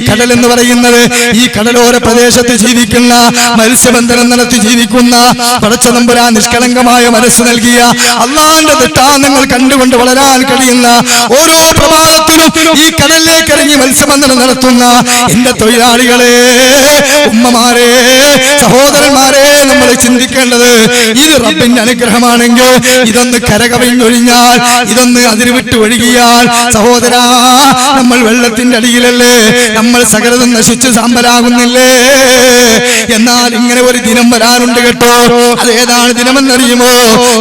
കടൽ എന്ന് പറയുന്നത് ഈ കടലോര പ്രദേശത്ത് ജീവിക്കുന്ന മത്സ്യബന്ധനം നടത്തി ജീവിക്കുന്ന പടച്ചതമ്പുരാൻ നിഷ്കളങ്കമായ മനസ്സ് നൽകിയ അള്ളാന്റെ ദൃഷ്ടാന്തങ്ങൾ കണ്ടുകൊണ്ട് വളരാൻ കഴിയുന്ന ഓരോ പ്രഭാതത്തിലും ഈ കടലിലേക്ക് ഇറങ്ങി മത്സ്യബന്ധനം നടത്തുന്ന എന്റെ തൊഴിലാളികളെ, ഉമ്മമാരെ, സഹോദരന്മാരെ, നമ്മൾ ചിന്തിക്കേണ്ടത് ഇത് റബ്ബിന്റെ അനുഗ്രഹമാണെങ്കിൽ ഇതൊന്ന് കരകവിഞ്ഞൊഴിഞ്ഞാൽ, ഇതൊന്ന് അതിരുവിട്ട് ഒഴുകിയാൽ സഹോദരാ നമ്മൾ വെള്ളത്തിന്റെ അടിയിലല്ലേ, നമ്മൾ സകലതും നശിച്ചു സാമ്പലാകുന്നില്ലേ. എന്നാൽ ഇങ്ങനെ ഒരു ദിനം വരാനുണ്ട് കേട്ടോ. അതേതാണ് ദിനമെന്നറിയുമോ?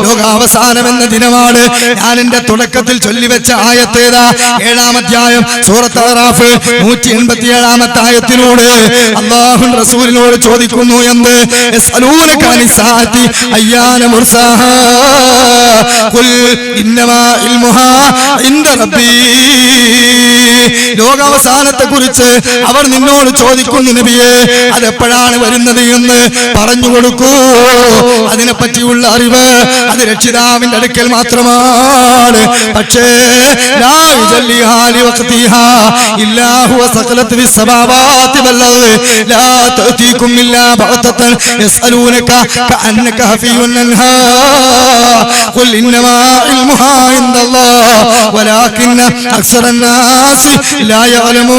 ലോകാവസാനം എന്ന ദിനമാണ്. ഞാൻ എന്റെ തുടക്കത്തിൽ ചൊല്ലിവെച്ച ആയത്തേതാ? 7-ാം അധ്യായം സൂറത്ത് അറാഫ് 187-ാമത്തെ ആയത്തിലൂടെ അല്ലാഹു റസൂലിനോട് ചോദിക്കുന്നു എന്ത്? യസ്അലൂനക അനിസ്സാഅത്തി അയ്യാന മുർസാഹാ ഖുൽ ഇന്നമാ ഇൽമുഹാ ഇൻദ റബ്ബീ. ലോകാവസാനത്തെ കുറിച്ച് അവർ നിന്നോട് ചോദിക്കുന്നു നബിയേ, അതെപ്പോഴാണ് വരുന്നത് എന്ന് പറഞ്ഞു കൊടുക്കൂ. അതിനെപ്പറ്റിയുള്ള അറിവ് അത് രക്ഷിതാവിന്റെ അടുക്കൽ മാത്രമാണ്. പക്ഷേ ലാ യുജല്ലിഹാ ലിവഖ്തിഹാ ഇല്ലാ ഹുവ സഖലത് ഫിസ്സമാവാതി വൽ അർദ് ലാ തഅതീകും ഇല്ലാ ബഅതൻ യസ്അലൂനക കഅന്നക ഹഫിയുൻ അൻഹാ ഖുൽ ഇന്നമാ ഇൽമുഹാ ഇൻദല്ലാഹ് വലാകിന്ന അക്സറൻ നാസി ലാ യഅലമൂൻ.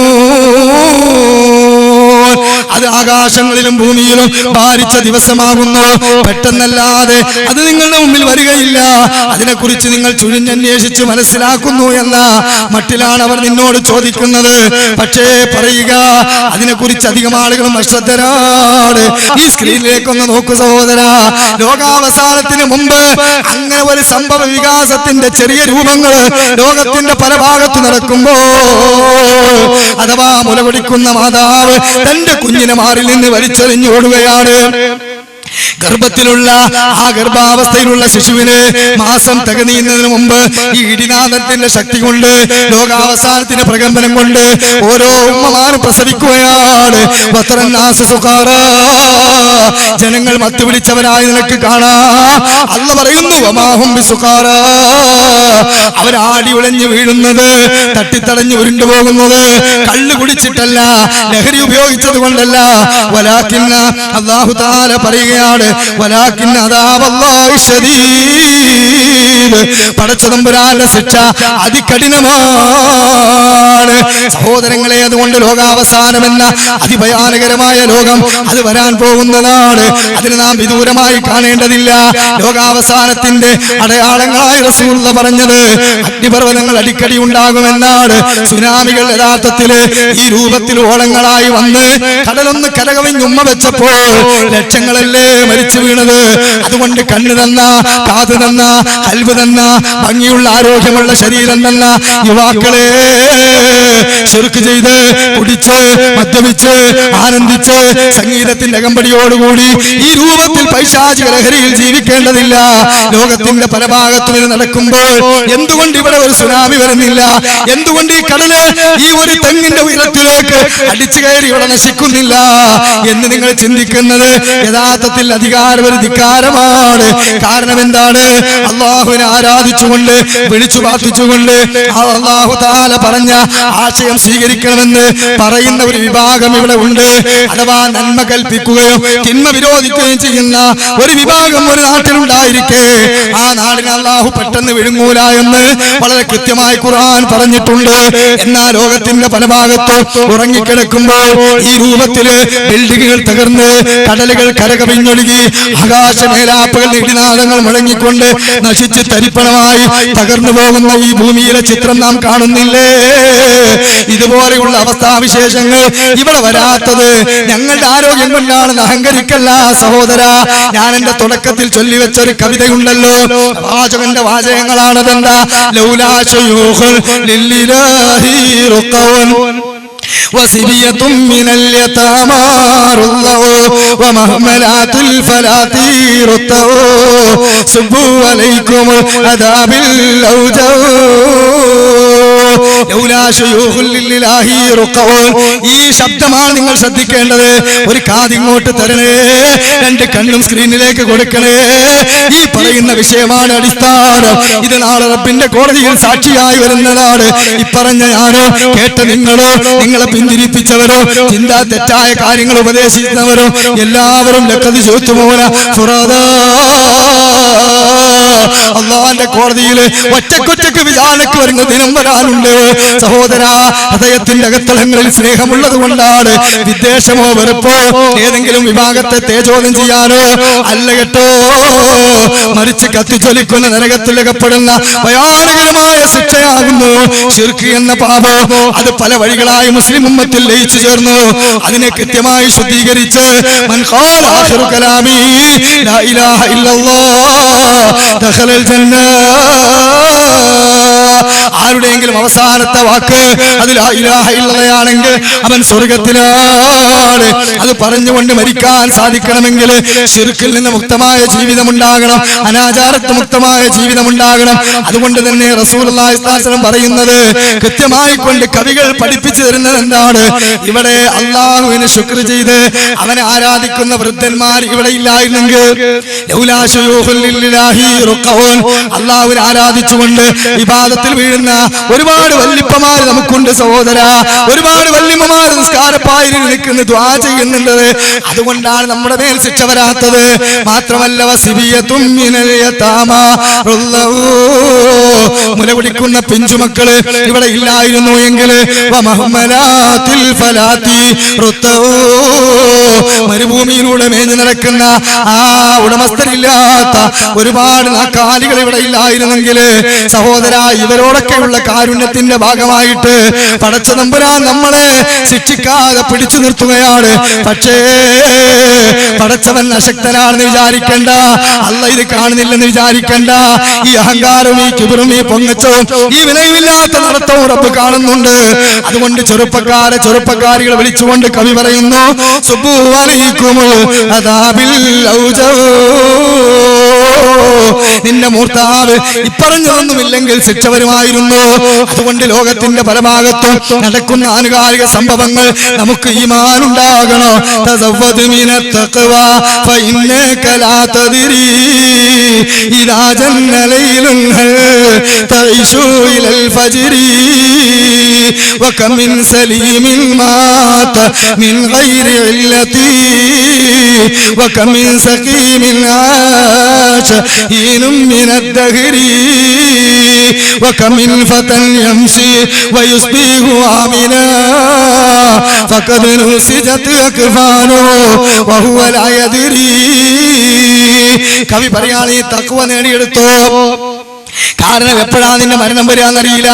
അത് ആകാശങ്ങളിലും ഭൂമിയിലും ഭാരിച്ച ദിവസമാകുന്നു. പെട്ടെന്നല്ലാതെ അത് നിങ്ങളുടെ മുമ്പിൽ വരികയില്ല. അതിനെക്കുറിച്ച് നിങ്ങൾ ചുഴിഞ്ഞന്വേഷിച്ച് മനസ്സിലാക്കുന്നു എന്ന മട്ടിലാണ് അവർ നിന്നോട് ചോദിക്കുന്നത്. പക്ഷേ പറയുക, അതിനെക്കുറിച്ച് അധികം ആളുകളും അശ്രദ്ധരാണ്. ഈ സ്ക്രീനിലേക്കൊന്ന് നോക്കൂ സഹോദര. ലോകാവസാനത്തിന് മുമ്പ് അങ്ങനെ ഒരു സംഭവ വികാസത്തിന്റെ ചെറിയ രൂപങ്ങൾ ലോകത്തിന്റെ പല ഭാഗത്ത് നടക്കുമ്പോ, അഥവാ മുലപിടിക്കുന്ന മാതാവ് തന്റെ കുഞ്ഞിനെ മാറിൽ നിന്ന് വലിച്ചെറിഞ്ഞു ഓടുകയാണ്. ഗർഭത്തിലുള്ള ആ ഗർഭാവസ്ഥയിലുള്ള ശിശുവിന് മാസം തികയുന്നതിന് മുമ്പ് ഈ ഇടിനാദത്തിന്റെ ശക്തി കൊണ്ട്, ലോകാവസാനത്തിന്റെ പ്രകമ്പനം കൊണ്ട് ഓരോ ഉമ്മമാരും പ്രസവിക്കുകയാണ്. ജനങ്ങൾ മത്തുപിടിച്ചവരായി നിനക്ക് കാണാം. അല്ലാഹു പറയുന്നു വമാഹും ബിസുഖാറാ, അവരാടി ഉലഞ്ഞു വീഴുന്നത്, തട്ടിത്തടഞ്ഞു ഉരുണ്ടുപോകുന്നത് കള്ളു കുടിച്ചിട്ടല്ല, ലഹരി ഉപയോഗിച്ചത് കൊണ്ടല്ല. വലാകിന്ന അല്ലാഹു തആല പറയുകയാണ് വലാകിന്ന അദാബല്ലാഹി ശദീദ്, പടച്ചതമ്പുരാന്റെ ശിക്ഷ അതികഠിനമാണ്. സഹോദരങ്ങളെ, അതുകൊണ്ട് ലോകാവസാനം എന്ന അതിഭയാനകരമായ ലോകം അത് വരാൻ പോകുന്നതാണ്. അതിന് നാം വിദൂരമായി കാണേണ്ടതില്ല. ലോകാവസാനത്തിന്റെ അടയാളങ്ങളായി റസൂലുള്ളാഹി പറഞ്ഞത് അഗ്നിപർവ്വതങ്ങൾ അടിക്കടി ഉണ്ടാകുമെന്നാണ്. സുനാമികൾ യഥാർത്ഥത്തിൽ ഈ രൂപത്തിൽ ഓളങ്ങളായി വന്ന് കടലൊന്ന് കരകവിഞ്ഞുമ്മ വെച്ചപ്പോൾ ലക്ഷങ്ങളല്ലേ മരിച്ചു വീണത്. അതുകൊണ്ട് കണ്ണ് തന്ന, കാത് തന്ന, കൽബ് തന്ന, ഭംഗിയുള്ള ആരോഗ്യമുള്ള ശരീരം തന്ന യുവാക്കളെ ശിർക്ക് ചെയ്ത് കുടിച്ച് മദ്യപിച്ച് ആനന്ദിച്ച് സംഗീതത്തിന്റെ അകമ്പടിയോടുകൂടി ഈ രൂപത്തിൽ പൈശാചിക ലഹരിയിൽ ജീവിക്കേണ്ടതില്ല. ലോകത്തിന്റെ പല ഭാഗത്തും ഇത് നടക്കുമ്പോൾ എന്തുകൊണ്ട് ഇവിടെ ഒരു സുനാമി വരുന്നില്ല? എന്തുകൊണ്ട് ഈ കടല് ഈ ഒരു തെങ്ങിന്റെ ഉയരത്തിലേക്ക് അടിച്ചു കയറി ഇവിടെ നശിക്കുന്നില്ല എന്ന് നിങ്ങൾ ചിന്തിക്കുന്നത് യഥാർത്ഥത്തിൽ അധികാരം ഒരു ധിക്കാരമാണ്. കാരണം എന്താണ്? അള്ളാഹുവിനെ ആരാധിച്ചുകൊണ്ട് വിളിച്ചു പ്രാർത്ഥിച്ചുകൊണ്ട് അള്ളാഹു തആല പറഞ്ഞ ആശയം സ്വീകരിക്കണമെന്ന് പറയുന്ന ഒരു വിഭാഗം ഇവിടെ ഉണ്ട്. അഥവാ നന്മ കൽപ്പിക്കുകയും തിന്മ വിരോധിക്കുകയും ചെയ്യുന്ന ഒരു വിഭാഗം ഒരു നാട്ടിലുണ്ടായിരിക്കെ ആ നാടിനെ അള്ളാഹു പെട്ടെന്ന് വിഴുങ്ങൂല എന്ന് വളരെ കൃത്യമായി ഖുർആൻ പറഞ്ഞിട്ടുണ്ട്. എന്നാൽ ലോകത്തിന്റെ പല ഭാഗത്തും ഉറങ്ങിക്കിടക്കുമ്പോൾ ഈ രൂപത്തില് ബിൽഡിങ്ങുകൾ തകർന്ന് കടലുകൾ കരകവിഞ്ഞൊഴുകി ആകാശമേലാപ്പുകൾ ഇടിനാദങ്ങൾ മുഴങ്ങിക്കൊണ്ട് നശിച്ച് തരിപ്പണമായി തകർന്നു പോകുന്ന ഈ ഭൂമിയിലെ ചിത്രം നാം കാണുന്നില്ലേ? ഇതുപോലെയുള്ള അവസ്ഥാവിശേഷങ്ങൾ ഇവിടെ വരാത്തത് ഞങ്ങളുടെ ആരോഗ്യം കൊണ്ടാണെന്ന് അഹങ്കരിക്കല്ല സഹോദര. ഞാൻ എന്റെ തുടക്കത്തിൽ ചൊല്ലിവെച്ച ഒരു കവിതയുണ്ടല്ലോ, വാചകന്റെ വാചകങ്ങളാണതെന്താ? ലൗലാ ശയൂഖുൻ ലില്ലാഹി റുഖവൻ وسبية من اليتامى رضعوا ومهملات الفلاتير الطعوا صبوا عليكم عذاب الأوجاع لولا شيوخ لله رقعوا ഈ ശബ്ദമാണ് നിങ്ങൾ ശ്രദ്ധിക്കേണ്ടത്. ഒരു കാതിങ്ങോട്ട് തരണേ, രണ്ട് കണ്ണും സ്ക്രീനിലേക്ക് കൊടുക്കണേ. ഈ പറയുന്ന വിഷയമാണ് അടിസ്ഥാനം. ഇത് നാളെ റബ്ബിന്റെ കോടതിയിൽ സാക്ഷിയായി വരുന്നതാണ്. ഇപ്പറഞ്ഞ ഞാനോ കേട്ട നിങ്ങളോ നിങ്ങളെ പിന്തിരിപ്പിച്ചവരോ ചിന്ത തെറ്റായ കാര്യങ്ങൾ ഉപദേശിക്കുന്നവരോ എല്ലാവരും ലക്കത് ചോദിച്ചുപോലെ അള്ളാന്റെ കോടതിയിൽ ഒറ്റക്കൊറ്റക്ക് വിചാരണക്ക് വരുന്ന ദിനം വരാനുണ്ട്. സഹോദര, ഹൃദയത്തിന്റെ അകത്തളങ്ങളിൽ സ്നേഹമുള്ളത് കൊണ്ടാണ് വിദ്വേഷമോ വെറുപ്പോ ഏതെങ്കിലും വിഭാഗത്തെ തേജോധം ചെയ്യാനോ അല്ല കേട്ടോ. മരിച്ച് കത്തിച്ചൊലിക്കുന്ന നരകത്തിലകപ്പെടുന്ന ഭയാനകരമായ ശിക്ഷയാകുന്നു ശിർക്ക് എന്ന പാപം. അത് പല വഴികളായി മുസ്ലിം ഉമ്മത്തിൽ ലയിച്ചു ചേർന്നു. അതിനെ കൃത്യമായി ശുദ്ധീകരിച്ച് മൻ ഖാല ആഖിറു കലാമി ലാ ഇലാഹ ഇല്ലല്ലാഹ് ദഖലൽ ജന്ന, ആരുടെയെങ്കിലും അവസാനത്തെ വാക്ക് അത് ലാ ഇലാഹ ഇല്ലല്ലാഹയാണെങ്കിൽ അവൻ സ്വർഗത്തിലാണ്. അത് പറഞ്ഞുകൊണ്ട് മരിക്കാൻ സാധിക്കണമെങ്കിൽ ശിർക്കിൽ നിന്ന് മുക്തമായ ജീവിതം ഉണ്ടാകണം, അനാചാരത്ത് മുക്തമായ ജീവിതം ഉണ്ടാകണം. അതുകൊണ്ട് തന്നെ റസൂലുള്ളാഹി സ്വല്ലല്ലാഹു അലൈഹി വസല്ലം പറയുന്നത് കൃത്യമായി കൊണ്ട് കവികൾ പഠിപ്പിച്ചു തരുന്നത് എന്താണ്? ഇവിടെ അള്ളാഹുവിന് ശുക്ർ ചെയ്ത് അവനെ ആരാധിക്കുന്ന വൃദ്ധന്മാർ ഇവിടെ ഇല്ലായിരുന്നെങ്കിൽ അള്ളാഹുവിനെ ആരാധിച്ചുകൊണ്ട് ഇബാദത്തിൽ വീഴുന്ന ഒരുപാട് വല്ലിപ്പമാർ നമുക്കുണ്ട് സഹോദര. ഒരുപാട് വല്ലിമ്മമാർ നിസ്കാരപ്പായിൽ നിൽക്കുന്ന ദുആ ചെയ്യുന്നുണ്ട്. അതുകൊണ്ടാണ് നമ്മുടെ മേൽ ശിക്ഷ വരാത്തത്. മാത്രമല്ല വസിബിയത്തും മിനൽ യതാമ, മുലപിടിക്കുന്ന പിഞ്ചുമക്കള് ഇവിടെ ഇല്ലായിരുന്നു എങ്കിൽ മരുഭൂമിയിലൂടെ മേഞ്ഞു നടക്കുന്ന ആ ഉടമസ്ഥരില്ലാത്ത ഒരുപാട് നാക്കാലികൾ ഇവിടെ ഇല്ലായിരുന്നെങ്കിൽ സഹോദര, ഇവരോടൊക്കെയുള്ള കാരുണ്യത്തിന്റെ ഭാഗമായിട്ട് പടച്ച തമ്പുരാൻ നമ്മളെ ശിക്ഷിക്കാതെ പിടിച്ചു നിർത്തുകയാണ്. പക്ഷേ പടച്ചവൻ അശക്തനാണെന്ന് വിചാരിക്കണ്ട, അല്ല ഇത് കാണുന്നില്ലെന്ന് വിചാരിക്കണ്ട. ഈ അഹങ്കാരവും ഈ കിബറും ഈ പൊങ്ങച്ചവും ഈ വിലയില്ലാത്ത നടത്തവും റബ്ബ് കാണുന്നുണ്ട്. അതുകൊണ്ട് ചെറുപ്പക്കാരികളെ വിളിച്ചുകൊണ്ട് കവി പറയുന്നു നിന്റെ മൂർത്താവ് ഇപ്പറഞ്ഞതൊന്നുമില്ലെങ്കിൽ ശിക്ഷ വരുമായിരുന്നു. അതുകൊണ്ട് ലോകത്തിന്റെ പല ഭാഗത്തും നടക്കുന്ന ആനുകാലിക സംഭവങ്ങൾ നമുക്ക് ഈമാൻ ഉണ്ടാകണം. തസവ്വദ് മിനത് തഖ്വ ഫഇന്നക ലാ തദ്രി ഇദാ ജന്ന ലൈലുൻ തഈശു ഇലൽ ഫജ്രി വകം മിൻ സലീമിൻ മാത മിൻ ഗൈരി ഇല്ലതി വകം മിൻ സഖീമിൻ ആശ ഹീനും മിനദ് ദഹരി وكم من فتى يمشي ويصبح آمنا فقد نسجت أكفانه وهو لا يدري. കവി പറയാണ് ഈ തഖ്വ നേടിയെടുത്തോ. കാരണം എപ്പോഴാ നിന്റെ മരണം വരാന്നറിയില്ല.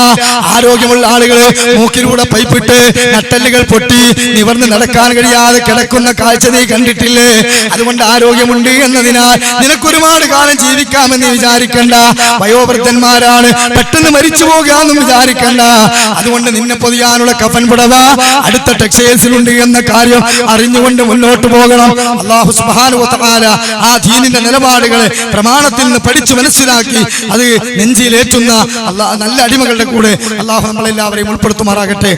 ആരോഗ്യമുള്ള ആളുകള് മൂക്കിലൂടെ പൈപ്പിട്ട് നട്ടെല്ലുകൾ പൊട്ടി നിവർന്ന് നടക്കാൻ കഴിയാതെ കിടക്കുന്ന കാഴ്ച നീ കണ്ടിട്ടില്ലേ? അതുകൊണ്ട് ആരോഗ്യമുണ്ട് എന്നതിനാൽ നിനക്കൊരുപാട് കാലം ജീവിക്കാമെന്ന് വിചാരിക്കണ്ട. വയോവൃദ്ധന്മാരാണ്, പെട്ടെന്ന് മരിച്ചു പോകാമെന്നും വിചാരിക്കണ്ട. അതുകൊണ്ട് നിന്നെ പൊതിയാനുള്ള കഫൻ പുടവ അടുത്ത ടെക്സ്റ്റൈൽസിലുണ്ട് എന്ന കാര്യം അറിഞ്ഞുകൊണ്ട് മുന്നോട്ട് പോകണം. അല്ലാഹു സുബ്ഹാനഹു വ തആല ആ ദീനിന്റെ നിലപാടുകളെ പ്രമാണത്തിൽ നിന്ന് പഠിച്ചു മനസ്സിലാക്കി അത് നെഞ്ചിലേറ്റുന്ന നല്ല അടിമകളുടെ കൂടെ അല്ലാഹു നമ്മളെല്ലാവരെയും ഉൾപ്പെടുത്തുമാറാകട്ടെ.